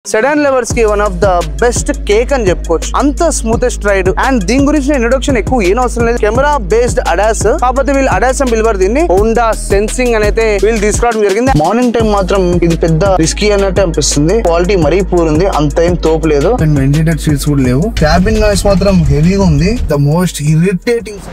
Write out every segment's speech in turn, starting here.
Sedan lovers కి one of the best cake అని చెప్పుకోవచ్చు. అంత స్మూతెస్ట్ రైడ్ అండ్ దీని గురించి ఇంట్రొడక్షన్ ఎక్కువ ఏం అవసరం లేదు. కెమెరా బేస్డ్ అడాస్, కాకపోతే వీళ్ళు అడాస్ అని పిలువరు దీన్ని, హోండా సెన్సింగ్ అని అయితే వీళ్ళు తీసుకురావడం జరిగింది. మార్నింగ్ టైం మాత్రం ఇది పెద్ద రిస్కీ అన్నట్టు అనిపిస్తుంది. క్వాలిటీ మరీ పూర్ ఉంది, అంత ఏం తోపు లేదు. వెంటిలేటెడ్ సీట్స్ కూడా లేవు. క్యాబిన్ నాయిస్ మాత్రం హెవీగా ఉంది. ద మోస్ట్ ఇరిటేటింగ్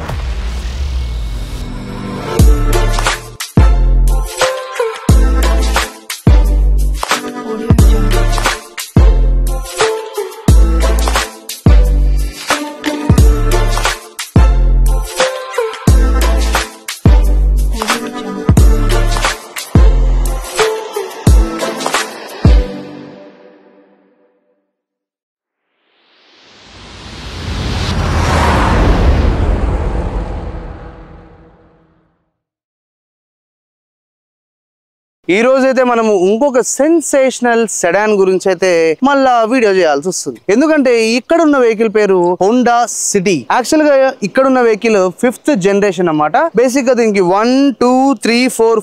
ఈ రోజైతే మనము ఇంకొక సెన్సేషనల్ సెడాన్ గురించి అయితే మళ్ళా వీడియో చేయాల్సి వస్తుంది. ఎందుకంటే ఇక్కడ ఉన్న వెహికల్ పేరు హోండా సిటీ. యాక్చువల్ గా ఇక్కడ ఉన్న వెహికల్ 5th జనరేషన్ అన్నమాట. బేసిక్ గా దీనికి 1, 2, 3,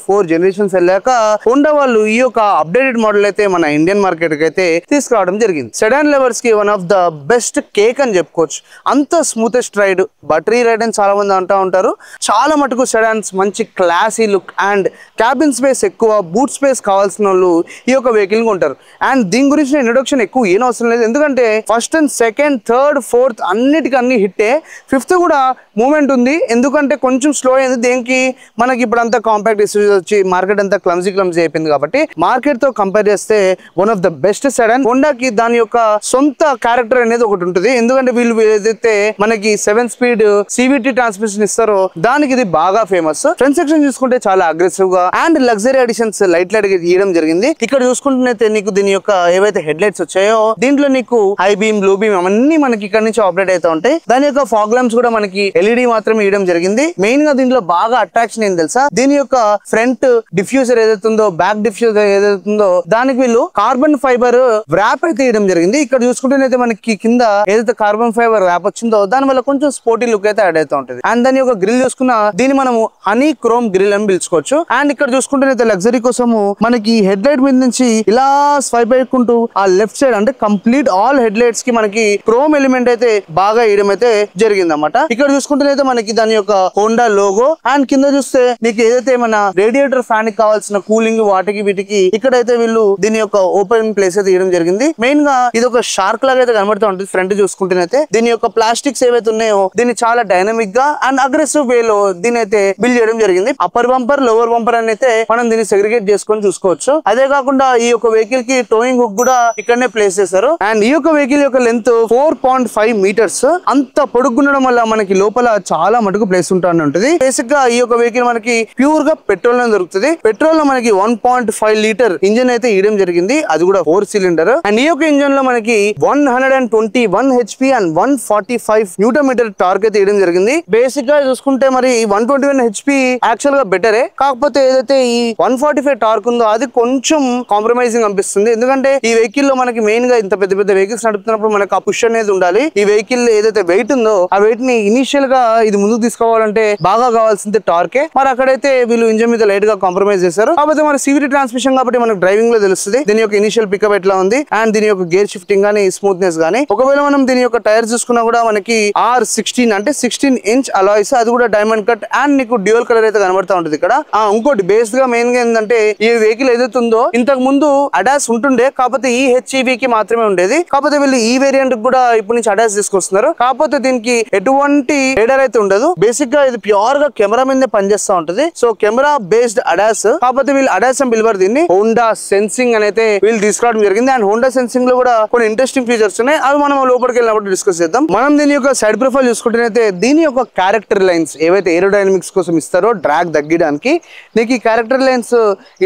4 జనరేషన్స్ వెళ్ళాక హోండా వాళ్ళు ఈ యొక్క అప్డేటెడ్ మోడల్ అయితే మన ఇండియన్ మార్కెట్ కి అయితే తీసుకురావడం జరిగింది. సెడాన్ లవర్స్ కి one of the best cake అని చెప్పుకోవచ్చు. అంత స్మూతెస్ట్ రైడ్, బటరీ రైడ్ అని చాలా మంది అంటూ ఉంటారు. చాలా మటుకు సెడాన్స్ మంచి classy look and cabin space ఎక్కువ, బూట్ స్పేస్ కావాల్సిన వాళ్ళు ఈ యొక్క వెహికల్ కొంటారు. అండ్ దీని గురించి ఇంట్రొడక్షన్ ఎక్కువ ఏం అవసరం లేదు. ఎందుకంటే first and second, third, fourth అన్నిటికీ అన్ని హిట్టే. 5th కూడా మూమెంట్ ఉంది. ఎందుకంటే కొంచెం స్లో అయింది. దేనికి మనకి ఇప్పుడు అంతా కాంపాక్ట్ ఇష్యూస్ వచ్చి మార్కెట్ అంతా క్లమ్జీ అయిపోయింది. కాబట్టి మార్కెట్ తో కంపేర్ చేస్తే one of the best sedan. హోండాకి దాని యొక్క సొంత క్యారెక్టర్ అనేది ఒకటి ఉంటుంది. ఎందుకంటే వీళ్ళు ఏదైతే మనకి 7 స్పీడ్ CVT ట్రాన్స్మిషన్ ఇస్తారో దానికి ఇది బాగా ఫేమస్. ఫ్రంట్ సెక్షన్ చూసుకుంటే చాలా అగ్రెసివ్ గా అండ్ లగ్జరీ అడిషన్స్ లైట్ గీయడం జరిగింది. ఇక్కడ చూసుకుంటే నీకు దీని యొక్క ఏవైతే హెడ్ లైట్స్ వచ్చాయో దీంట్లో నీకు హై బీమ్, లో బీమ్ అవన్నీ మనకి ఇక్కడ నుంచి ఆపరేట్ అవుతా ఉంటాయి. దాని యొక్క ఫాగ్ ల్యాంప్స్ కూడా మనకి LED మాత్రమే ఇవ్వడం జరిగింది. మెయిన్ గా దీంట్లో బాగా అట్రాక్షన్ ఏం తెలుసా, దీని యొక్క ఫ్రంట్ డిఫ్యూజర్ ఏదైతుందో, బ్యాక్ డిఫ్యూజర్ ఏదైతుందో దానికి వీళ్ళు కార్బన్ ఫైబర్ వ్రాప్ అయితే ఇవ్వడం జరిగింది. ఇక్కడ చూసుకుంటేనైతే మనకి కింద ఏదైతే కార్బన్ ఫైబర్ వ్రాప్ వచ్చిందో దాని వల్ల కొంచెం స్పోర్టీ లుక్ అయితే యాడ్ అవుతూ ఉంటుంది. అండ్ దాని యొక్క గ్రిల్ చూసుకున్న దీన్ని మనము హనీ క్రోమ్ గ్రిల్ అని పిలుచుకోవచ్చు. అండ్ ఇక్కడ చూసుకుంటేనైతే లగ్జరీ కోసము మనకి హెడ్ లైట్ మీద నుంచి ఇలా స్వైప్ అయ్యుకుంటూ ఆ లెఫ్ట్ సైడ్ అంటే కంప్లీట్ ఆల్ హెడ్ లైట్స్ కి మనకి క్రోమ్ ఎలిమెంట్ అయితే బాగా వేయడం అయితే జరిగింది అన్నమాట. ఇక్కడ చూసుకుంటేనైతే మనకి దాని యొక్క హోండా లోగో అండ్ కింద చూస్తే మీకు ఏదైతే మన రేడియేటర్ ఫ్యాన్ కి కావాల్సిన కూలింగ్ వాటికి వీటికి ఇక్కడైతే వీళ్ళు దీని యొక్క ఓపెన్ ప్లేస్ అయితే ఇవ్వడం జరిగింది. మెయిన్ గా ఇది ఒక షార్క్ లాగా అయితే కనబడుతూ ఉంటుంది. ఫ్రంట్ చూసుకుంటేనైతే దీని యొక్క ప్లాస్టిక్స్ ఏవైతే ఉన్నాయో దీన్ని చాలా డైనమిక్ గా అండ్ అగ్రెసివ్ వే లో దీని అయితే బిల్డ్ చేయడం జరిగింది. అప్పర్ బంపర్, లోవర్ బంపర్ అని అయితే మనం దీన్ని సెగ్రిగేట్ చేసుకొని చూసుకోవచ్చు. అదే కాకుండా ఈ యొక్క వెహికల్ కి టోయింగ్ హుక్ కూడా ఇక్కడనే ప్లేస్ చేశారు. అండ్ ఈ యొక్క వెహికల్ యొక్క లెంత్ 4.5 మీటర్స్. అంత పొడుగుండడం వల్ల మనకి లోపల చాలా మటుకు ప్లేస్ ఉంటుంది. బేసిక్ గా ఈ యొక్క వెహికల్ మనకి ప్యూర్ గా పెట్రోల్ లో దొరుకుతుంది. పెట్రోల్ లో మనకి 1.5 లీటర్ ఇంజన్ అయితే ఇవ్వడం జరిగింది. అది కూడా 4 సిలిండర్. అండ్ ఈ యొక్క ఇంజన్ లో మనకి 121 HP and 145 newton metre torque అయితే ఇవ్వడం జరిగింది. బేసిక్ గా చూసుకుంటే మరి 121 HP యాక్చువల్ గా బెటరే. కాకపోతే ఏదైతే ఈ 145 టార్క్ ఉందో అది కొంచెం కాంప్రమైజింగ్ అనిపిస్తుంది. ఎందుకంటే ఈ వెహికల్ లో మనకి మెయిన్ గా ఇంత పెద్ద పెద్ద వెహికల్స్ నడుపుతున్నప్పుడు మనకు ఆ పుష్ అనేది ఉండాలి. ఈ వెహికల్ ఏదైతే వెయిట్ ఉందో ఆ వెయిట్ ని ఇనిషియల్ గా ఇది ముందుకు తీసుకోవాలంటే బాగా కావాల్సింది టార్కే. మరి అక్కడైతే వీళ్ళు ఇంజన్ మీద లైట్ గా కాంప్రమైజ్ చేశారు. కాకపోతే మన CVT ట్రాన్స్మిషన్ కాబట్టి మనకు డ్రైవింగ్ లో తెలుస్తుంది దీని యొక్క ఇనిషియల్ పికప్ ఎట్లా ఉంది అండ్ దీని యొక్క గేర్ షిఫ్టింగ్ గానీ, స్మూత్నెస్ గానీ. ఒకవేళ మనం దీని యొక్క టైర్స్ చూసుకున్నా కూడా మనకి R16 అంటే 16 ఇంచ్ అలాయ్స్, అది కూడా డైమండ్ కట్ అండ్ నీకు డ్యూయల్ కలర్ అయితే కనబడతా ఉంటుంది ఇక్కడ. ఇంకోటి బేస్ గా మెయిన్ గా ఏంటంటే ఈ వెహికల్ ఏదైతే ఉందో ఇంతకు ముందు అడాస్ ఉంటుండే, కాకపోతే ఈ HEV కి మాత్రమే ఉండేది. కాకపోతే వీళ్ళు ఈ వేరియంట్ కూడా ఇప్పుడు నుంచి అడాస్ తీసుకొస్తున్నారు. కాకపోతే దీనికి ఎటువంటి రేడర్ అయితే ఉండదు. బేసిక్ గా ఇది ప్యూర్ గా కెమెరా మీదే పనిచేస్తూ ఉంటుంది. సో కెమెరా బేస్డ్ అడాస్, కాకపోతే వీళ్ళు అడాస్ అని పిలువరు దీన్ని, హోండా సెన్సింగ్ అని అయితే వీళ్ళు తీసుకురావడం జరిగింది. అండ్ హోండా సెన్సింగ్ లో కూడా కొన్ని ఇంట్రెస్టింగ్ ఫీచర్స్ ఉన్నాయి. అవి మనం లోపలికి వెళ్ళినప్పుడు డిస్కస్ చేద్దాం. మనం దీని యొక్క సైడ్ ప్రొఫైల్ చూసుకుంటేనైతే దీని యొక్క క్యారెక్టర్ లైన్స్ ఏవైతే ఏరోడైనమిక్స్ కోసం ఇస్తారో డ్రాగ్ తగ్గడానికి నీకు ఈ క్యారెక్టర్ లైన్స్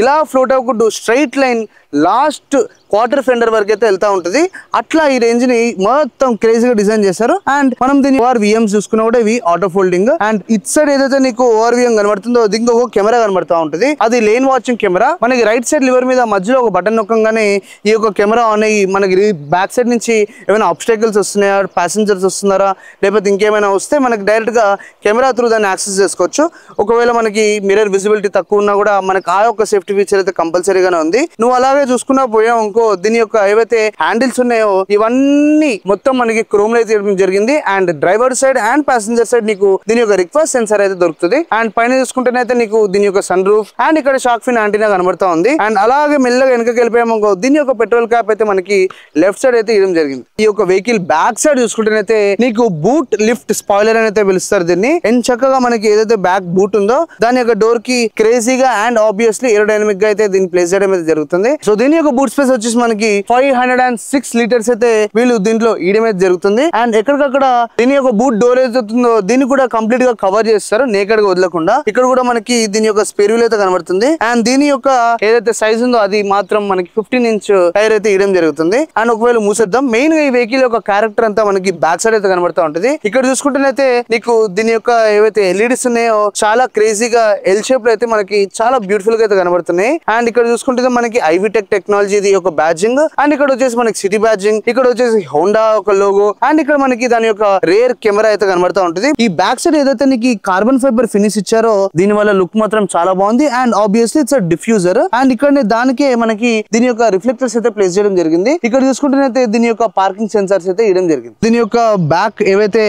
ఇలా ఫ్లోట్ అవ్వకుండా straight line last quarter fender వరకు అయితే వెళ్తా ఉంటుంది. అట్లా ఈ రేంజ్ ని మొత్తం క్రేజీగా డిజైన్ చేశారు. అండ్ మనం దీని ORVMs చూసుకున్నా కూడా ఇవి auto folding. And it side ఏదైతే నీకు ORVM కనబడుతుందో దీనికి ఒక కెమెరా కనబడతా ఉంటుంది. అది లేన్ వాచింగ్ కెమెరా. మనకి రైట్ సైడ్ లివర్ మీద మధ్యలో ఒక బటన్ నొక్కగానే ఈ యొక్క కెమెరా ఆన్ అయ్యి మనకి బ్యాక్ సైడ్ నుంచి ఏమైనా ఆబ్స్టాకిల్స్ వస్తున్నాయా, ప్యాసింజర్స్ వస్తున్నారా, లేకపోతే ఇంకేమైనా వస్తే మనకి డైరెక్ట్ గా కెమెరా త్రూ దాన్ని యాక్సెస్ చేసుకోవచ్చు. ఒకవేళ మనకి మిర్రర్ విజిబిలిటీ తక్కువ ఉన్నా కూడా మనకి ఆ యొక్క సేఫ్టీ ఫీచర్ అయితే కంపల్సరీగానే ఉంది. నువ్వు అలాగే అలాగే చూసుకున్నా పోయాం ఇంకో దీని యొక్క ఏవైతే హ్యాండిల్స్ ఉన్నాయో ఇవన్నీ మొత్తం మనకి క్రోమ్ లో అయితే జరిగింది. And driver side and passenger side నీకు దీని యొక్క రిక్వెస్ట్ సెన్సర్ అయితే దొరుకుతుంది. అండ్ పైన చూసుకుంటేనైతే నీకు దీని యొక్క సన్ రూఫ్ అండ్ ఇక్కడ షాక్ ఫిన్ యాంటీనా కనబడతా ఉంది. అండ్ అలాగే మెల్లగా వెనకకి వెళ్ళిపోయాము దీని యొక్క పెట్రోల్ క్యాప్ అయితే మనకి లెఫ్ట్ సైడ్ అయితే ఇవ్వడం జరిగింది. ఈ యొక్క వెహికల్ బ్యాక్ సైడ్ చూసుకుంటేనైతే నీకు బూట్ లిఫ్ట్ స్పాయిలర్ అని అయితే పిలుస్తారు దీన్ని. అండ్ చక్కగా మనకి ఏదైతే బ్యాక్ బూట్ ఉందో దాని యొక్క డోర్ కి క్రేజీగా అండ్ ఆబ్వియస్లీ ఏరోడైనమిక్ గా అయితే దీన్ని ప్లేస్ చేయడం అయితే జరుగుతుంది. సో దీని యొక్క బూట్ స్పేస్ వచ్చేసి మనకి 506 లీటర్స్ అయితే వీళ్ళు దీంట్లో ఇయడం అయితే జరుగుతుంది. అండ్ ఎక్కడికక్కడ దీని యొక్క బూట్ డోర్ ఏదైతుందో దీన్ని కూడా కంప్లీట్ గా కవర్ చేస్తారు నేకెడ్ గా వదలకుండా. ఇక్కడ కూడా మనకి దీని యొక్క స్పేర్ వీల్ అయితే కనబడుతుంది. అండ్ దీని యొక్క ఏదైతే సైజ్ ఉందో అది మాత్రం మనకి 15 ఇంచ్ టైర్ అయితే ఇయడం జరుగుతుంది. అండ్ ఒకవేళ మూసేద్దాం మెయిన్ గా ఈ వెహికల్ యొక్క క్యారెక్టర్ అంతా మనకి బ్యాక్ సైడ్ అయితే కనబడతా ఉంటుంది. ఇక్కడ చూసుకుంటేనైతే నీకు దీని యొక్క ఏవైతే ఎల్ఈడీస్ ఉన్నాయో చాలా క్రేజీగా ఎల్ షేప్ లో అయితే మనకి చాలా బ్యూటిఫుల్ గా అయితే కనబడుతున్నాయి. అండ్ ఇక్కడ చూసుకుంటే మనకి ఐవిటెక్ టెక్నాలజీ యొక్క బ్యాడ్జింగ్ అండ్ ఇక్కడ వచ్చేసి మనకి సిటీ బ్యాడ్జింగ్, ఇక్కడ వచ్చేసి హోండా ఒక లోగో అండ్ ఇక్కడ మనకి దాని యొక్క రేర్ కెమెరా అయితే కనబడతా ఉంటుంది. ఈ బ్యాక్ సైడ్ ఏదైతే నీకు కార్బన్ ఫైబర్ ఫినిష్ ఇచ్చారో దీని వల్ల లుక్ మాత్రం చాలా బాగుంది. And obviously it's diffuser and ఇక్కడ దానికే మనకి దీని యొక్క రిఫ్లెక్టర్స్ అయితే ప్లేస్ చేయడం జరిగింది. ఇక్కడ చూసుకుంటేనైతే దీని యొక్క పార్కింగ్ సెన్సార్స్ అయితే ఇవ్వడం జరిగింది. దీని యొక్క బ్యాక్ ఏవైతే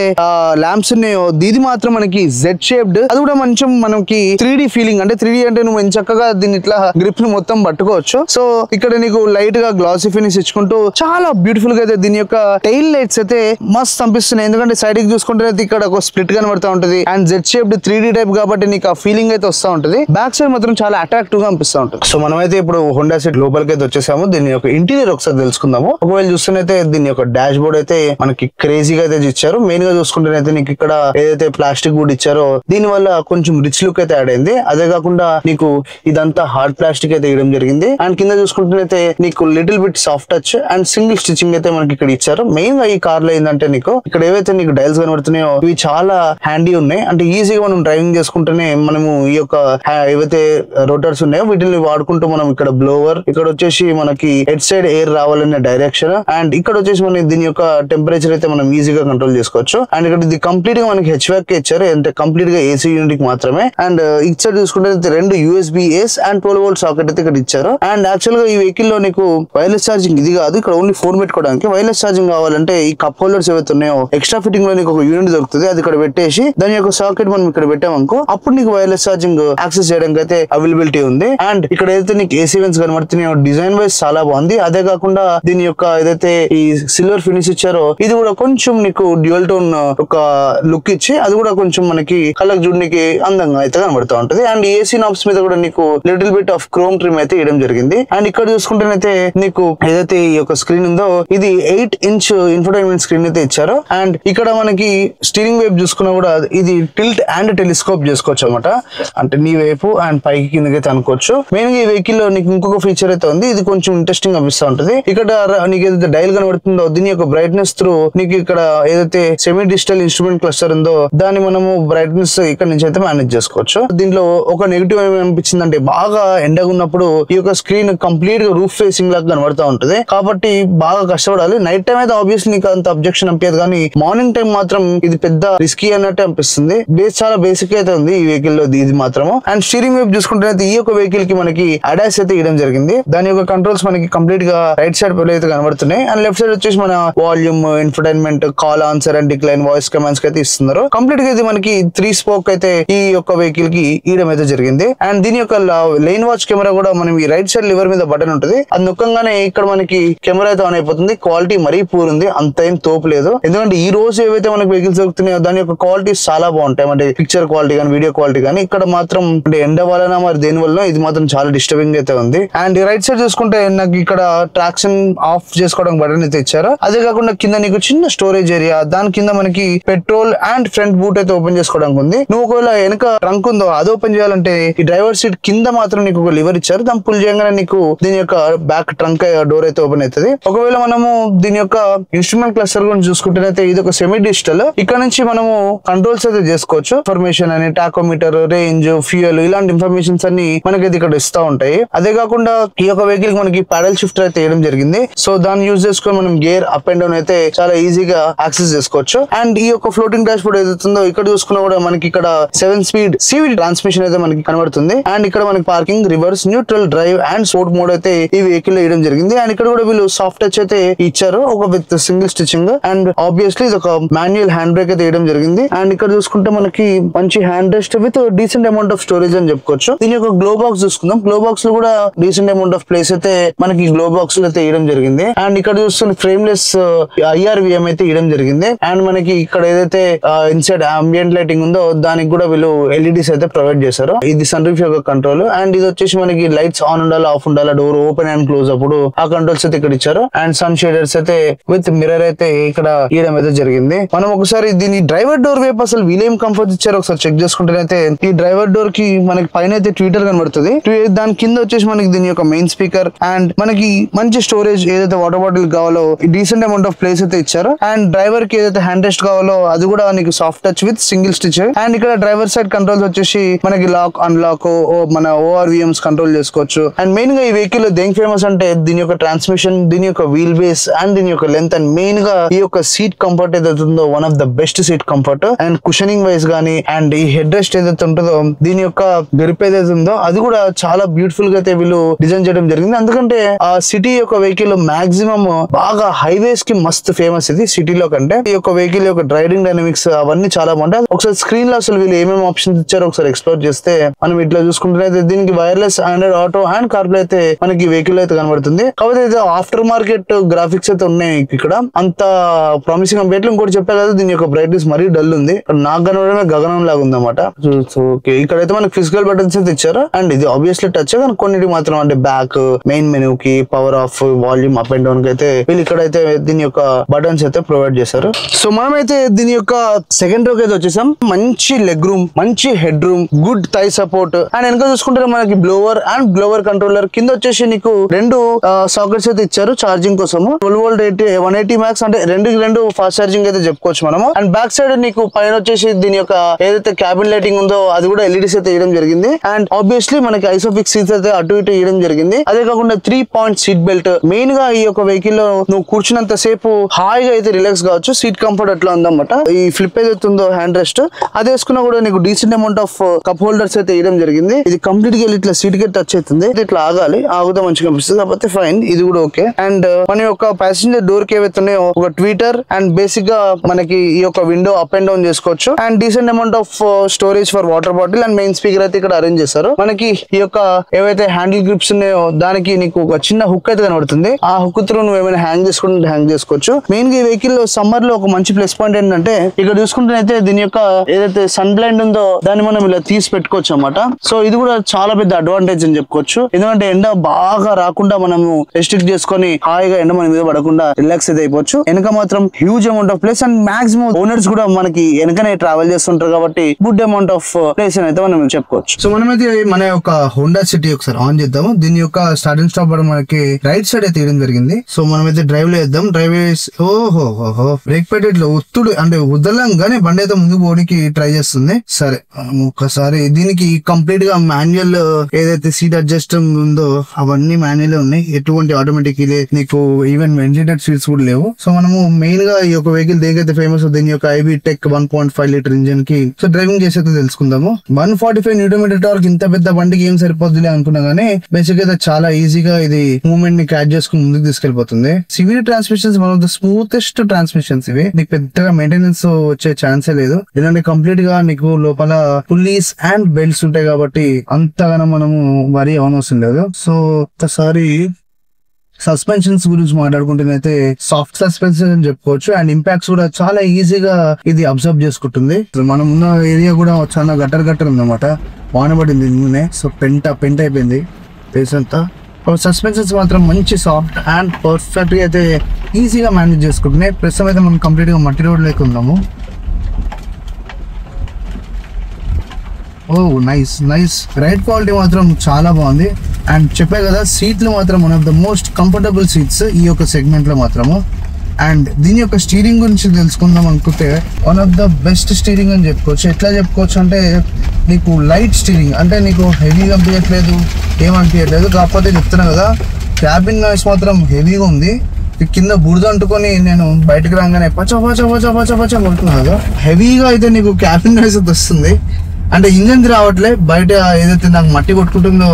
ల్యాంప్స్ ఉన్నాయో ఇది మాత్రం మనకి జెడ్ షేప్డ్, అది కూడా మంచి మనకి 3D ఫీలింగ్. అంటే 3D అంటే నువ్వు చక్కగా దీన్ని ఇట్లా గ్రిప్ ని మొత్తం పట్టుకోవచ్చు. సో ఇక్కడ నీకు లైట్ గా గ్లాసీ ఫినిష్ ఇచ్చుకుంటూ చాలా బ్యూటిఫుల్ గా అయితే దీని యొక్క టైల్ లైట్స్ అయితే మస్త్ అనిపిస్తున్నాయి. ఎందుకంటే సైడ్ కి చూసుకుంటే ఇక్కడ ఒక స్ప్లిట్ కనబడతా ఉంటుంది and Z shaped 3D type కాబట్టి నీకు ఆ ఫీలింగ్ అయితే వస్తూ ఉంటుంది. బ్యాక్ సైడ్ మాత్రం చాలా అట్రాక్టివ్ గా అనిపిస్తూ ఉంటుంది. సో మనమైతే ఇప్పుడు హోండా సిటీ లోపలికి అయితే వచ్చేసాము. దీని యొక్క ఇంటీరియర్ ఒకసారి తెలుసుకుందాము. ఒకవేళ చూస్తున్నైతే దీని యొక్క డాష్ బోర్డ్ అయితే మనకి క్రేజీగా అయితే ఇచ్చారు. మెయిన్ గా చూసుకుంటేనైతే నీకు ఇక్కడ ఏదైతే ప్లాస్టిక్ వుడ్ ఇచ్చారో దీని వల్ల కొంచెం రిచ్ లుక్ అయితే యాడ్ అయింది. అదే కాకుండా నీకు ఇదంతా హార్డ్ ప్లాస్టిక్ అయితే ఇవ్వడం జరిగింది. అండ్ కింద చూసుకుంటేనైతే నీకు little bit soft touch and single stitching అయితే మనకి ఇక్కడ ఇచ్చారు. మెయిన్ గా ఈ కార్ లో ఏంటంటే నీకు ఇక్కడ ఏవైతే నీకు డైల్స్ కనబడుతున్నాయో ఇవి చాలా హ్యాండీ ఉన్నాయి. అంటే ఈజీగా మనం డ్రైవింగ్ చేసుకుంటేనే మనము ఈ యొక్క ఏవైతే రోటర్స్ ఉన్నాయో వీటిని వాడుకుంటూ మనం ఇక్కడ బ్లోవర్, ఇక్కడ వచ్చేసి మనకి హెడ్ సైడ్ ఎయిర్ రావాలనే డైరెక్షన్ అండ్ ఇక్కడ వచ్చేసి మనకి దీని యొక్క టెంపరేచర్ అయితే మనం ఈజీగా కంట్రోల్ చేసుకోవచ్చు. అండ్ ఇక్కడ ఇది కంప్లీట్ గా మనకి హెచ్వాక్ ఇచ్చారు, అంటే కంప్లీట్ గా ఏసీ యూనిట్ కి మాత్రమే. అండ్ ఇక్కడ చూసుకుంటే 2 USB-A's అండ్ 12 వోల్ట్ సాకెట్ అయితే ఇక్కడ ఇచ్చారు. అండ్ యాక్చువల్ గా ఈ వెహికల్ లో నీకు వైర్లెస్ ఛార్జింగ్ ఇది కాదు, ఇక్కడ ఓన్లీ ఫోన్ పెట్టుకోవడానికి. వైర్లెస్ ఛార్జింగ్ కావాలంటే ఈ కప్ హోల్డర్స్ ఏవైతే ఉన్నాయో ఎక్స్ట్రా ఫిట్టింగ్ లో నీకు ఒక యూనిట్ దొరుకుతుంది, అది ఇక్కడ పెట్టేసి దాని యొక్క సాకెట్ మనం ఇక్కడ పెట్టామనుకో అప్పుడు నీకు వైర్లెస్ ఛార్జింగ్ యాక్సెస్ చేయడానికి అయితే అవైలబిలిటీ ఉంది. అండ్ ఇక్కడ ఏదైతే నీకు ఏసీ వెన్స్ కనబడుతున్నాయో డిజైన్ వైజ్ చాలా బాగుంది. అదే కాకుండా దీని యొక్క ఏదైతే ఈ సిల్వర్ ఫినిష్ ఇచ్చారో ఇది కూడా కొంచెం నీకు డ్యూయల్ టోన్ ఒక లుక్ ఇచ్చి అది కూడా కొంచెం మనకి కళ్ళకు చూడడానికి అందంగా అయితే కనబడుతూ ఉంటది. అండ్ ఏసీ నాబ్స్ మీద కూడా నీకు little bit of chrome trim అయితే ఇవ్వడం జరిగింది. అండ్ ఇక్కడ చూసుకుంటేనైతే నీకు ఏదైతే ఈ యొక్క స్క్రీన్ ఉందో ఇది 8 ఇంచ్ ఇన్ఫోటైన్మెంట్ స్క్రీన్ అయితే ఇచ్చారు. అండ్ ఇక్కడ మనకి స్టీరింగ్ వైపు చూసుకున్నా కూడా ఇది టిల్ట్ అండ్ టెలిస్కోప్ చేసుకోవచ్చు అనమాట. అంటే నీ వైపు అండ్ పైకి కిందకి అయితే అనుకోవచ్చు. మెయిన్ గా ఈ వెహికల్ లో నీకు ఇంకొక ఫీచర్ అయితే ఉంది, ఇది కొంచెం ఇంట్రెస్టింగ్ అనిపిస్తూ ఉంటుంది. ఇక్కడ నీకు ఏదైతే డైల్ కనబడుతుందో దీని యొక్క బ్రైట్నెస్ త్రూ నీకు ఇక్కడ ఏదైతే సెమీ డిజిటల్ ఇన్స్ట్రుమెంట్ క్లస్టర్ ఉందో దాన్ని మనము బ్రైట్నెస్ ఇక్కడ నుంచి అయితే మేనేజ్ చేసుకోవచ్చు. దీంట్లో ఒక నెగిటివ్ ఏమి అనిపించింది అంటే బాగా ఎండగా ఉన్నప్పుడు ఈ యొక్క స్క్రీన్ కంప్లీట్ గా రూఫ్ ఫేసింగ్ లాగా కనబడతా ఉంటుంది కాబట్టి బాగా కష్టపడాలి. నైట్ టైం అయితే ఆబ్వియస్లీ నీకు అంత అబ్జెక్షన్ అనిపించదు, కానీ మార్నింగ్ టైం మాత్రం ఇది పెద్ద రిస్కీ అన్నట్టు అనిపిస్తుంది. బేస్ చాలా బేసిక్ అయితే ఉంది ఈ వెహికల్ లో ఇది మాత్రము. అండ్ స్టీరింగ్ వైపు చూసుకుంటే ఈ యొక్క వెహికల్ కి మనకి అడాస్ అయితే ఇవ్వడం జరిగింది. దాని యొక్క కంట్రోల్స్ మనకి కంప్లీట్ గా రైట్ సైడ్ అయితే కనబడుతున్నాయి. అండ్ లెఫ్ట్ సైడ్ వచ్చేసి మన volume, infotainment, call answer and decline voice commands అయితే ఇస్తున్నారు. కంప్లీట్ గా ఇది మనకి 3 స్పోక్ అయితే ఈ యొక్క వెహికల్ కి ఇవ్వడం అయితే జరిగింది. అండ్ దీని యొక్క లైన్ వాచ్ కెమెరా కూడా మనం ఈ రైట్ సైడ్ లివర్ మీద బటన్ ఉంటుంది, అది నొక్కంగానే ఇక్కడ మనకి కెమెరా అయితే ఆన్ అయిపోతుంది. క్వాలిటీ మరీ పూర్ ఉంది, అంత ఏం తోపు లేదు. ఎందుకంటే ఈ రోజు ఏవైతే మనకి వెహికల్స్ దొరుకుతున్నాయో దాని యొక్క క్వాలిటీస్ చాలా బాగుంటాయి, అంటే పిక్చర్ క్వాలిటీ కానీ వీడియో క్వాలిటీ కానీ. ఇక్కడ మాత్రం అంటే ఎండ వలన మరి దేని వల్ల ఇది మాత్రం చాలా డిస్టర్బింగ్ అయితే ఉంది. అండ్ రైట్ సైడ్ చూసుకుంటే నాకు ఇక్కడ ట్రాక్షన్ ఆఫ్ చేసుకోవడానికి బటన్ అయితే ఇచ్చారు. అదే కాకుండా కింద నీకు చిన్న స్టోరేజ్ ఏరియా, దాని కింద మనకి పెట్రోల్ అండ్ ఫ్రంట్ బూట్ అయితే ఓపెన్ చేసుకోవడానికి ఉంది. నువ్వు ఒకవేళ వెనక ట్రంక్ ఉందో అది ఓపెన్ చేయాలంటే ఈ డ్రైవర్ సీట్ కింద మాత్రం నీకు ఒక లివర్ ఇచ్చారు, దాన్ని పుల్ చేయగానే నీకు దీని యొక్క బ్యాక్ ట్రంక్ డోర్ అయితే ఓపెన్ అవుతుంది. ఒకవేళ మనము దీని యొక్క ఇన్స్ట్రుమెంట్ క్లస్టర్ గురించి చూసుకుంటేనైతే ఇది ఒక సెమీ డిజిటల్, ఇక్కడ నుంచి మనము కంట్రోల్స్ అయితే చేసుకోవచ్చు. ఇన్ఫర్మేషన్ అని టాకోమీటర్, రేంజ్, ఫ్యూయల్ ఇలాంటి ఇన్ఫర్మేషన్స్ అన్ని మనకైతే ఇక్కడ ఇస్తూ ఉంటాయి. అదే కాకుండా ఈ యొక్క వెహికల్ మనకి పాడల్ షిఫ్టర్ అయితే వేయడం జరిగింది. సో దాన్ని యూజ్ చేసుకొని మనం గేర్ అప్ అండ్ డౌన్ అయితే చాలా ఈజీగా యాక్సెస్ చేసుకోవచ్చు. అండ్ ఈ యొక్క ఫ్లోటింగ్ డాష్ బోర్డ్ ఏదైతుందో ఇక్కడ చూసుకున్నా కూడా మనకి ఇక్కడ 7 స్పీడ్ CVT ట్రాన్స్మిషన్ అయితే మనకి కనబడుతుంది. అండ్ ఇక్కడ మనకి parking, reverse, neutral, drive and sport mode అయితే ఈ వెహికల్ లో ఇవ్వడం జరిగింది. అండ్ ఇక్కడ కూడా వీళ్ళు సాఫ్ట్ టచ్ అయితే ఇచ్చారు, ఒక with single stitching. And obviously ఇది ఒక మాన్యువల్ హ్యాండ్ బ్రేక్ అయితే వేయడం జరిగింది. అండ్ ఇక్కడ చూసుకుంటే మనకి మంచి hand rest with decent amount of storage అని చెప్పుకోవచ్చు. దీని యొక్క గ్లో బాక్స్ చూసుకుందాం. గ్లో బాక్స్ లో కూడా డీసెంట్ అమౌంట్ ఆఫ్ ప్లేస్ అయితే మనకి గ్లో బాక్స్ లో అయితే వేయడం జరిగింది. అండ్ ఇక్కడ చూస్తున్న ఫ్రేమ్లెస్ IRVM అయితే వేయడం జరిగింది. అండ్ మనకి ఇక్కడ ఏదైతే ఇన్సైడ్ అంబియంట్ లైటింగ్ ఉందో దానికి కూడా వీళ్ళు LEDs అయితే ప్రొవైడ్ చేశారు. ఇది సన్ రూఫ్ యొక్క కంట్రోల్. అండ్ ఇది వచ్చేసి మనకి లైట్స్ ఆన్ ఉండాలి, ఆఫ్ ఉండాలి, డోర్ ఓపెన్ అండ్ క్లోజ్ అప్పుడు ఆ కంట్రోల్స్ అయితే ఇక్కడ ఇచ్చారు. అండ్ సన్ షేడర్స్ అయితే విత్ మిర్రర్ అయితే ఇక్కడ ఇవ్వడం అయితే జరిగింది. మనం ఒకసారి దీని డ్రైవర్ డోర్ వైపు అసలు వీలేం కంఫర్ట్ ఇచ్చారు ఒకసారి చెక్ చేసుకుంటేనైతే ఈ డ్రైవర్ డోర్ కి మనకి పైన అయితే ట్విటర్ కనబడుతుంది. దాని కింద వచ్చేసి మనకి దీని యొక్క మెయిన్ స్పీకర్ అండ్ మనకి మంచి స్టోరేజ్ ఏదైతే వాటర్ బాటిల్ కావాలో డీసెంట్ అమౌంట్ ఆఫ్ ప్లేస్ అయితే ఇచ్చారు. అండ్ డ్రైవర్ కి ఏదైతే హ్యాండ్ రెస్ట్ కావాలో అది కూడా నీకు soft touch with single stitch. And ఇక్కడ డ్రైవర్ సైడ్ కంట్రోల్స్ వచ్చేసి మనకి లాక్ అన్లాక్ మన ORVMs కంట్రోల్ చేసుకోవచ్చు. అండ్ మెయిన్ గా ఈ వెహికల్ దేనికి ఫేమస్ అంటే దీని యొక్క ట్రాన్స్మిషన్, దీని యొక్క వీల్ బేస్ అండ్ దీని యొక్క లెంత్. అండ్ మెయిన్ గా ఈ యొక్క సీట్ కంఫర్ట్ ఏదైతే ఉందో one of the best seat comfort. And cushioning wise గానీ అండ్ ఈ హెడ్ రెస్ట్ ఏదైతే ఉంటుందో దీని యొక్క గ్రిప్ ఏదైతే ఉందో అది కూడా చాలా బ్యూటిఫుల్ గా అయితే వీళ్ళు డిజైన్ చేయడం జరిగింది. ఎందుకంటే ఆ సిటీ యొక్క వెహికల్ మాక్సిమం బాగా హైవేస్ కి మస్త్ ఫేమస్ ఇది సిటీలో కంటే. ఈ యొక్క వెహికల్ యొక్క డ్రైవింగ్ డైనమిక్స్ అవన్నీ చాలా బాగుంటాయి. ఒకసారి స్క్రీన్ లో అసలు వీళ్ళు ఏమేమి ఆప్షన్స్ ఇచ్చారో ఒకసారి ఎక్స్ప్లోర్ చేస్తే మనం ఇట్లా చూసుకుంటే దీనికి wireless Android auto and CarPlay అయితే మనకి వెహికల్ అయితే కనబడుతుంది. కాకపోతే అయితే ఆఫ్టర్ మార్కెట్ గ్రాఫిక్స్ అయితే ఉన్నాయి ఇక్కడ, అంత ప్రామిసింగ్ అనిపించట్లేదు. ఇంకోటి చెప్పా కదా దీని యొక్క బ్రైట్నెస్ మరీ డల్ ఉంది, నాకు కనబడమే గగనం లాగా ఉంది అన్నమాట. ఇక్కడైతే మనకి ఫిజికల్ బటన్స్ అయితే ఇచ్చారు. అండ్ ఇది ఆబ్వియస్లీ టచ్ కానీ కొన్నిటి మాత్రం అంటే బ్యాక్ మెయిన్ మెనూ కి power of volume up and down కి అయితే వీళ్ళు ఇక్కడైతే దీని యొక్క బటన్స్ అయితే ప్రొవైడ్ చేశారు. సో మనమైతే దీని యొక్క సెకండ్ రోకి అయితే వచ్చేసాం. మంచి లెగ్ రూమ్, మంచి head room, good thigh support. And వెనక చూసుకుంటే మనకి బ్లోవర్ అండ్ బ్లోవర్ కంట్రోలర్ కింద వచ్చేసి నీకు రెండు సాకెట్స్ అయితే ఇచ్చారు ఛార్జింగ్ కోసము. 12V 180 max అంటే రెండు ఫాస్ట్ ఛార్జింగ్ అయితే చెప్పుకోవచ్చు మనము. అండ్ బ్యాక్ సైడ్ నీకు పైన వచ్చేసి దీని యొక్క ఏదైతే క్యాబిన్ లైటింగ్ ఉందో అది కూడా LEDs అయితే ఇవ్వడం జరిగింది. అండ్ ఆబ్వియస్లీ మనకి ఐసోఫిక్స్ సీట్స్ అయితే అటు ఇటు ఇవ్వడం జరిగింది. అదే కాకుండా 3-point సీట్ బెల్ట్. మెయిన్ గా ఈ యొక్క వెహికల్ లో నువ్వు కూర్చున్నంత సేపు హాయిగా అయితే రిలాక్స్ కావచ్చు. సీట్ కంఫర్ట్ అట్లా ఉందన్నమాట. ఈ ఫ్లిప్ ఏదైతే ఉందో హ్యాండ్ రెస్ట్ అది వేసుకున్నా కూడా నీకు decent amount of cup holders అయితే ఇవ్వడం జరిగింది. ఇది కంప్లీట్ గా ఇట్లా సీట్ కి టచ్ అవుతుంది, ఇట్లా ఆగాలి, ఆగుతా మంచిగా కనిపిస్తుంది. కాకపోతే ఫైన్, ఇది కూడా ఓకే. అండ్ మన యొక్క ప్యాసింజర్ డోర్ కి ఏవైతే ఉన్నాయో ఒక ట్విటర్ అండ్ బేసిక్ గా మనకి ఈ యొక్క విండో అప్ అండ్ డౌన్ చేసుకోవచ్చు. And decent amount of storage for water bottle and main speaker అయితే ఇక్కడ అరేంజ్ చేశారు. మనకి ఈ యొక్క ఏవైతే హ్యాండిల్ గ్రిప్స్ ఉన్నాయో దానికి నీకు ఒక చిన్న హుక్ అయితే కనబడుతుంది. ఆ హుక్ త్రూ నువ్వు ఏమైనా హ్యాంగ్ చేసుకుంటే హ్యాంగ్ చేసుకోవచ్చు. మెయిన్ గా ఈ వెహికల్ లో సమ్మర్ లో ఒక మంచి ప్లస్ పాయింట్ ఏంటంటే ఇక్కడ చూసుకుంటే దీని యొక్క ఏదైతే సన్ బ్లైండ్ ఉందో దాన్ని మనం ఇలా తీసి పెట్టుకోవచ్చు అన్నమాట. సో ఇది కూడా చాలా పెద్ద అడ్వాంటేజ్ అని చెప్పుకోవచ్చు. ఎందుకంటే ఎండ బాగా రాకుండా మనము రెస్ట్రిక్ట్ చేసుకొని హాయిగా ఎండ మన మీద పడకుండా రిలాక్స్ అయితే అయిపోవచ్చు. వెనక మాత్రం huge amount of place and maximum owners కూడా మనకి వెనకనే ట్రావెల్ చేస్తుంటారు కాబట్టి గుడ్ అమౌంట్ ఆఫ్ ప్లేస్ అని అయితే మనం చెప్పుకోవచ్చు. సో మనమైతే మన యొక్క హోండా సిటీ ఒకసారి ఆన్ చేద్దాము. దీని యొక్క స్టార్టింగ్ స్టాప్ మనకి రైట్ సైడ్ అయితే తీయడం జరిగింది. సో మనమైతే డ్రైవ్ లో వేద్దాం. డ్రైవ్ ఓహో బ్రేక్ పెట్టి ఇట్లా ఒత్తుడు అంటే వదలంగానే బండి అయితే ముందుకు పోవడానికి ట్రై చేస్తుంది. సరే ఒకసారి దీనికి కంప్లీట్ గా మాన్యువల్ ఏదైతే సీట్ అడ్జస్ట్ ఉందో అవన్నీ మాన్యువల్ ఉన్నాయి. ఎటువంటి ఆటోమేటిక్ నీకు ఈవెన్ వెంటిలేటెడ్ సీట్స్ కూడా లేవు. సో మనము మెయిన్ గా ఈ యొక్క వెహికల్ దేనికైతే ఫేమస్ దీని యొక్క IB Tech 1.5 లీటర్ ఇంజిన్ కి సో డ్రైవింగ్ చేసేది తెలుసుకుందాము. 145 Nm టార్క్ ఇంత పెద్ద బండికి ఏం సరిపోద్దులే అనుకున్నా గానీ బేసిక్ అయితే చాలా ఈజీగా ఇది మూవ్మెంట్ ని క్యాచ్ చేసుకుని ముందుకు తీసుకెళ్లిపోతుంది. Civil transmissions one of the smoothest transmissions ఇవి. నీకు పెద్దగా మెయింటెనెన్స్ వచ్చే ఛాన్సే లేదు. ఎందుకంటే కంప్లీట్ గా నీకు లోపల పుల్లీస్ అండ్ బెల్ట్స్ ఉంటాయి కాబట్టి అంతగానో మనము వరి అవనవసరం లేదు. సో ఒకసారి సస్పెన్షన్స్ గురించి మాట్లాడుకుంటేనైతే సాఫ్ట్ సస్పెన్షన్ అని చెప్పుకోవచ్చు. అండ్ ఇంపాక్ట్స్ కూడా చాలా ఈజీగా ఇది అబ్జర్వ్ చేసుకుంటుంది. మనం ఉన్న ఏరియా కూడా చాలా గట్టర్ ఉందన్నమాట. వానబడింది నిన్నే, సో పెంట అయిపోయింది ఫేస్ అంతా. సస్పెన్షన్స్ మాత్రం మంచి సాఫ్ట్ అండ్ పర్ఫెక్ట్ గా అయితే ఈజీగా మేనేజ్ చేసుకుంటున్నాయి. ప్రస్తుతం అయితే మనం కంప్లీట్ గా మట్టి రోడ్ లేక ఉన్నాము. ఓ నైస్ రైడ్ క్వాలిటీ మాత్రం చాలా బాగుంది. అండ్ చెప్పే కదా సీట్లు మాత్రం one of the most comfortable seats ఈ యొక్క సెగ్మెంట్ లో మాత్రము. అండ్ దీని యొక్క స్టీరింగ్ గురించి తెలుసుకుందాం అనుకుంటే one of the best steering అని చెప్పుకోవచ్చు. ఎట్లా చెప్పుకోవచ్చు అంటే నీకు లైట్ స్టీరింగ్ అంటే నీకు హెవీగా అనిపించట్లేదు, ఏమనిపించట్లేదు. కాకపోతే చెప్తున్నా కదా క్యాబిన్ నాయిస్ మాత్రం హెవీగా ఉంది. కింద బురద అంటుకొని నేను బయటకు రాగానే పచ్చ కొడుతున్నా కదా, హెవీగా అయితే నీకు క్యాబిన్ నాయిస్ అయితే వస్తుంది. అంటే ఇంజన్ రావట్లే, బయట ఏదైతే నాకు మట్టి కొట్టుకుంటుందో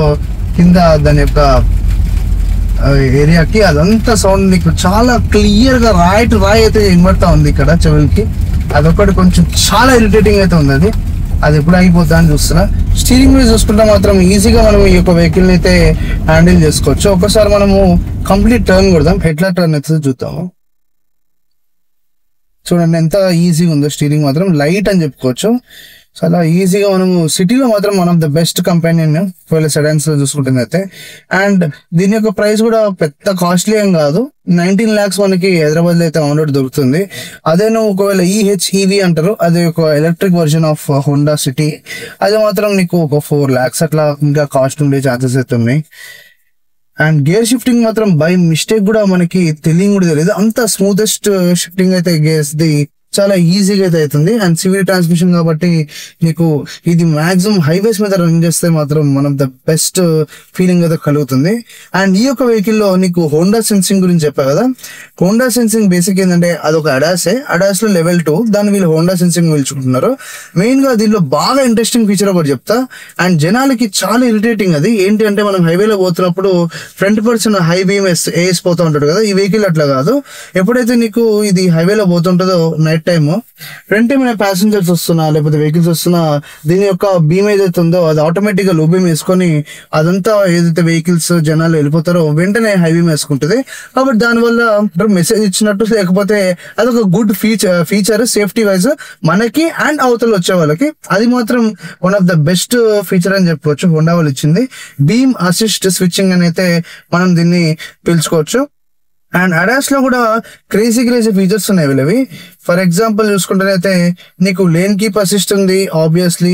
కింద దాని యొక్క ఏరియాకి అదంతా సౌండ్ నీకు చాలా క్లియర్ గా రాయి అయితే వినబడతా ఉంది ఇక్కడ చెవులకి. అదొకటి కొంచెం చాలా ఇరిటేటింగ్ అయితే ఉంది. అది ఎప్పుడు అయిపోద్దా అని చూస్తున్నా. స్టీరింగ్ మీద చూసుకుంటే మాత్రం ఈజీగా మనం ఈ యొక్క వెహికల్ అయితే హ్యాండిల్ చేసుకోవచ్చు. ఒకసారి మనము కంప్లీట్ టర్న్ కొడదాం, ఎట్లా టర్న్ అవుతుందో చూద్దాము. చూడండి ఎంత ఈజీగా ఉందో. స్టీరింగ్ మాత్రం లైట్ అని చెప్పుకోవచ్చు. చాలా ఈజీగా మనము సిటీలో మాత్రం one of the best company ఒకవేళ సెడాన్స్ లో చూసుకుంటుంది అయితే. అండ్ దీని యొక్క ప్రైస్ కూడా పెద్ద కాస్ట్లీ ఏం కాదు. 19 lakhs మనకి హైదరాబాద్ లో అయితే ఆన్ రోడ్ దొరుకుతుంది. అదే నువ్వు ఒకవేళ ఈహెచ్ఈవి అంటారు, అది ఒక electric version of Honda city, అది మాత్రం నీకు ఒక 4 lakhs అట్లా ఇంకా కాస్ట్ ఉండే ఛాన్సెస్ అయితే ఉన్నాయి. అండ్ గేర్ షిఫ్టింగ్ మాత్రం బై మిస్టేక్ కూడా మనకి కూడా తెలియదు, అంత స్మూతెస్ట్ షిఫ్టింగ్ అయితే గేర్స్ ది చాలా ఈజీగా అయితే అవుతుంది. అండ్ సివిల్ ట్రాన్స్మిషన్ కాబట్టి నీకు ఇది మాక్సిమం హైవేస్ మీద రన్ చేస్తే మాత్రం one of the best feeling అయితే కలుగుతుంది. అండ్ ఈ యొక్క వెహికల్ లో నీకు హోండా సెన్సింగ్ గురించి చెప్పా కదా. హోండా సెన్సింగ్ బేసిక్ ఏంటంటే అదొక అడాస్ లో లెవెల్ 2, దాన్ని వీళ్ళు హోండా సెన్సింగ్ పిలుచుకుంటున్నారు. మెయిన్ గా దీనిలో బాగా ఇంట్రెస్టింగ్ ఫీచర్ ఒకటి చెప్తా. అండ్ జనాలకి చాలా ఇరిటేటింగ్ అది ఏంటి అంటే, మనం హైవేలో పోతున్నప్పుడు ఫ్రంట్ పర్సన్ హై బీమ్ వేసిపోతూ ఉంటాడు కదా. ఈ వెహికల్ అట్లా కాదు. ఎప్పుడైతే నీకు ఇది హైవేలో పోతుంటుందో నైట్ టైమ్, ఫ్రంట్ ఏమైనా ప్యాసింజర్స్ వస్తున్నా లేకపోతే వెహికల్స్ వస్తున్నా, దీని యొక్క బీమ్ ఏదైతే ఉందో అది ఆటోమేటిక్ గా లో బీమ్ వేసుకొని అదంతా ఏదైతే వెహికల్స్ జనాలు వెళ్ళిపోతారో వెంటనే హై బీమ్ వేసుకుంటుంది. కాబట్టి దానివల్ల మెసేజ్ ఇచ్చినట్టు, లేకపోతే అదొక గుడ్ ఫీచర్ సేఫ్టీ వైజ్ మనకి అండ్ అవతల వచ్చే వాళ్ళకి. అది మాత్రం one of the best feature అని చెప్పుకోవచ్చు హోండా వాళ్ళు ఇచ్చింది. బీమ్ అసిస్ట్ స్విచ్చింగ్ అని అయితే మనం దీన్ని పిలుచుకోవచ్చు. అండ్ అడాస్ లో కూడా క్రేజీ ఫీచర్స్ ఉన్నాయి వీళ్ళవి. ఫర్ ఎగ్జాంపుల్ చూసుకుంటేనైతే నీకు లేన్ కీప్ అసిస్ట్ ఉంది ఆబ్వియస్లీ,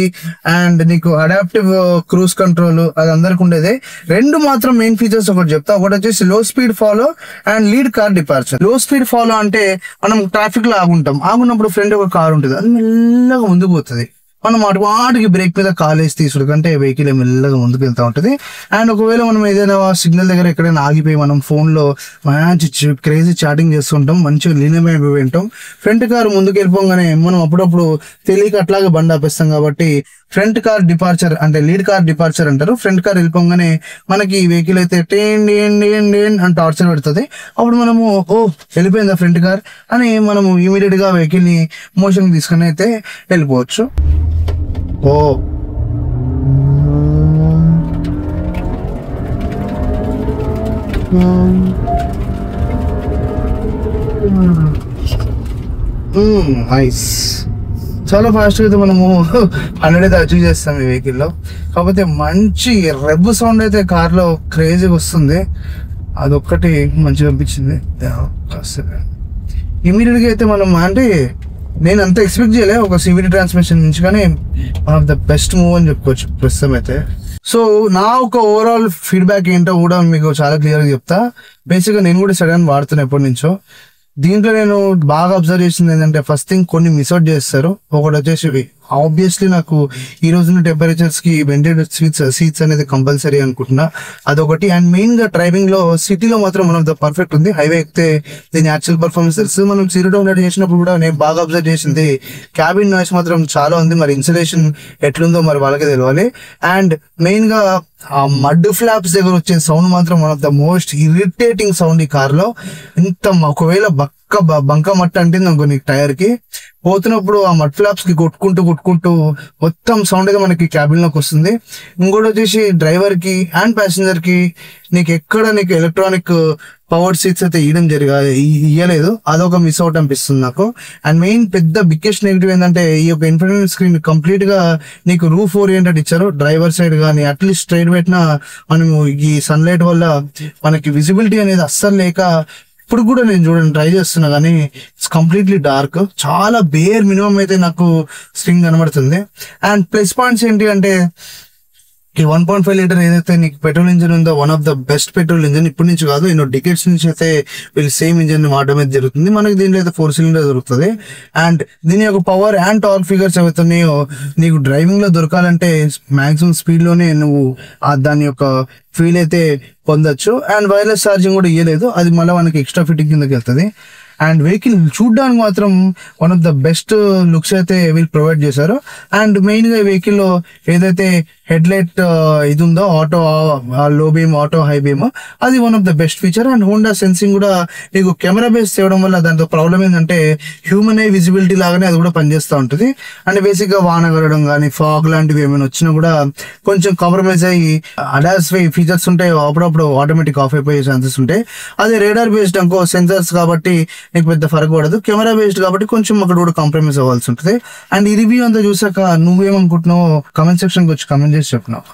అండ్ నీకు అడాప్టివ్ క్రూజ్ కంట్రోల్ అది అందరికి ఉండేదే. రెండు మాత్రం మెయిన్ ఫీచర్స్ ఒకటి చెప్తా. ఒకటి వచ్చేసి లో speed follow and lead car departure. లో స్పీడ్ ఫాలో అంటే మనం ట్రాఫిక్ లో ఆగున్నప్పుడు ఫ్రంట్ ఒక కార్ ఉంటుంది, అది మెల్లగా ముందుకు పోతుంది. మనం వాటికి బ్రేక్ మీద కాలేసి తీసుడు కంటే వెహికల్ మెల్లగా ముందుకు వెళ్తూ ఉంటుంది. అండ్ ఒకవేళ మనం ఏదైనా సిగ్నల్ దగ్గర ఎక్కడైనా ఆగిపోయి మనం ఫోన్ లో మంచి క్రేజీ చాటింగ్ చేస్తుంటాం, మంచిగా లీనమైపోయి ఉంటాం, ఫ్రంట్ కార్ ముందుకు వెళ్ళిపోగానే మనం అప్పుడప్పుడు తెలియక అట్లాగే బండి ఆపేస్తాం. కాబట్టి ఫ్రంట్ కార్ డిపార్చర్ అంటే లీడ్ కార్ డిపార్చర్ అంటారు. ఫ్రంట్ కార్ వెళ్ళిపోగానే మనకి ఈ వెహికల్ అయితే టేన్ అని టార్చర్ పెడుతుంది. అప్పుడు మనము వెళ్ళిపోయిందా ఫ్రంట్ కార్ అని మనము ఇమీడియట్ గా వెహికల్ ని మోషన్ తీసుకుని అయితే వెళ్ళిపోవచ్చు. నైస్. చాలా ఫాస్ట్ గా అయితే మనము 100 అయితే అచీవ్ చేస్తాం ఈ వెహికల్ లో. కాకపోతే మంచి రెబ్ సౌండ్ అయితే కార్ లో క్రేజీగా వస్తుంది, అదొక్కటి మంచిగా అనిపించింది. ఇమీడియట్ గా అయితే మనం అంటే నేను అంత ఎక్స్పెక్ట్ చేయలే ఒక సివిటీ ట్రాన్స్మిషన్ నుంచి, కానీ one of the best move అని చెప్పుకోవచ్చు ప్రస్తుతం అయితే. సో నా ఒక ఓవరాల్ ఫీడ్బ్యాక్ ఏంటో కూడా మీకు చాలా క్లియర్గా చెప్తా. బేసిక్గా నేను కూడా సెడాన్ వాడుతున్నా ఎప్పటి నుంచో. దీంట్లో నేను బాగా అబ్జర్వ్ చేసింది ఏంటంటే, ఫస్ట్ థింగ్ కొన్ని మిస్అవుట్ చేస్తారు. ఒకటి వచ్చేసి ఆబ్వియస్లీ నాకు ఈ రోజున టెంపరేచర్స్ కి వెంటెడ్ సీట్స్ అనేది కంపల్సరీ అనుకుంటున్నా, అదొకటి. అండ్ మెయిన్ గా డ్రైవింగ్ లో సిటీలో మాత్రం వన్ ఆఫ్ ద పర్ఫెక్ట్ ఉంది. హైవే ఎక్కితే దీని యాక్చువల్ పర్ఫార్మెన్స్ తెలుసు. మనం 0 to 100 చేసినప్పుడు కూడా నేను బాగా అబ్జర్వ్ చేసింది క్యాబిన్ నాయిస్ మాత్రం చాలా ఉంది. మరి ఇన్సులేషన్ ఎట్లుందో మరి వాళ్ళకే తెలియాలి. అండ్ మెయిన్ గా ఆ మడ్ ఫ్లాప్స్ దగ్గర వచ్చే సౌండ్ మాత్రం one of the most irritating sound ఈ కార్ లో. ఇంత ఒకవేళ బంక మట్ట అంటే నాకు నీకు టైర్ కి పోతున్నప్పుడు ఆ మడ్ ఫ్లాప్స్ కి కొట్టుకుంటూ మొత్తం సౌండ్ అయితే మనకి క్యాబిన్ లోకి వస్తుంది. ఇంకోటి వచ్చేసి డ్రైవర్ కి అండ్ ప్యాసింజర్ కి నీకు ఎలక్ట్రానిక్ పవర్ సీట్స్ అయితే ఇయ్యలేదు, అదొక మిస్ అవుట్ అనిపిస్తుంది నాకు. అండ్ మెయిన్ బిగ్గెస్ట్ నెగిటివ్ ఏంటంటే, ఈ యొక్క ఇన్ఫోటైన్మెంట్ స్క్రీన్ కంప్లీట్ గా నీకు రూఫ్ ఓరియంటెడ్ ఇచ్చారు. డ్రైవర్ సైడ్ కానీ అట్లీస్ట్ స్ట్రైట్ పెట్టినా మనము ఈ సన్లైట్ వల్ల మనకి విజిబిలిటీ అనేది అస్సలు లేక, ఇప్పుడు కూడా నేను చూడండి ట్రై చేస్తున్నా కానీ ఇట్స్ కంప్లీట్లీ డార్క్. చాలా బేర్ మినిమం అయితే నాకు స్క్రీన్ కనబడుతుంది. అండ్ ప్లస్ పాయింట్స్ ఏంటి అంటే, ఈ 1.5 లీటర్ ఏదైతే నీకు పెట్రోల్ ఇంజిన్ ఉందో one of the best petrol engine. ఇప్పటి నుంచి కాదు, ఎన్నో డికెట్స్ నుంచి అయితే వీళ్ళు సేమ్ ఇంజిన్ వాడడం అయితే జరుగుతుంది. మనకి దీంట్లో అయితే 4 cylinder దొరుకుతుంది. అండ్ దీని యొక్క పవర్ అండ్ టార్క్ ఫిగర్స్ ఏవైతున్నాయో నీకు డ్రైవింగ్ లో దొరకాలంటే మాక్సిమం స్పీడ్ లోనే నువ్వు దాని యొక్క ఫీల్ అయితే పొందొచ్చు. అండ్ వైర్లెస్ ఛార్జింగ్ కూడా ఇయ్యలేదు, అది మళ్ళీ మనకి ఎక్స్ట్రా ఫిట్టింగ్ కిందకి వెళ్తుంది. అండ్ వెహికల్ చూడడానికి మాత్రం one of the best looks అయితే వీళ్ళు ప్రొవైడ్ చేశారు. అండ్ మెయిన్ గా ఈ వెహికల్ లో ఏదైతే హెడ్ లైట్ ఇది ఉందో auto low beam auto high beam అది one of the best feature. And Honda sensing కూడా నీకు కెమెరా బేస్ చేయడం వల్ల దాంతో ప్రాబ్లం ఏంటంటే హ్యూమన్ ఐ విజిబిలిటీ లాగానే అది కూడా పనిచేస్తూ ఉంటుంది. అండ్ బేసిక్ గా వాన కలగడం కానీ ఫాగ్ లాంటివి ఏమైనా వచ్చినా కూడా కొంచెం కాంప్రమైజ్ అయ్యి అడాస్ ఫీచర్స్ ఉంటాయి, అప్పుడప్పుడు ఆటోమేటిక్ ఆఫ్ అయిపోయే ఛాన్సెస్ ఉంటాయి. అదే రేడార్ బేస్డ్ అనుకో సెన్సర్స్ కాబట్టి నీకు పెద్ద ఫరక్ పడదు, కెమెరా బేస్డ్ కాబట్టి కొంచెం అక్కడ కూడా కాంప్రమైజ్ అవ్వాల్సి ఉంటుంది. అండ్ ఈ రివ్యూ అంతా చూసాక నువ్వేమనుకుంటున్నావు కమెంట్ సెక్షన్ వచ్చి కమెంట్ చేసి చెప్పినావు.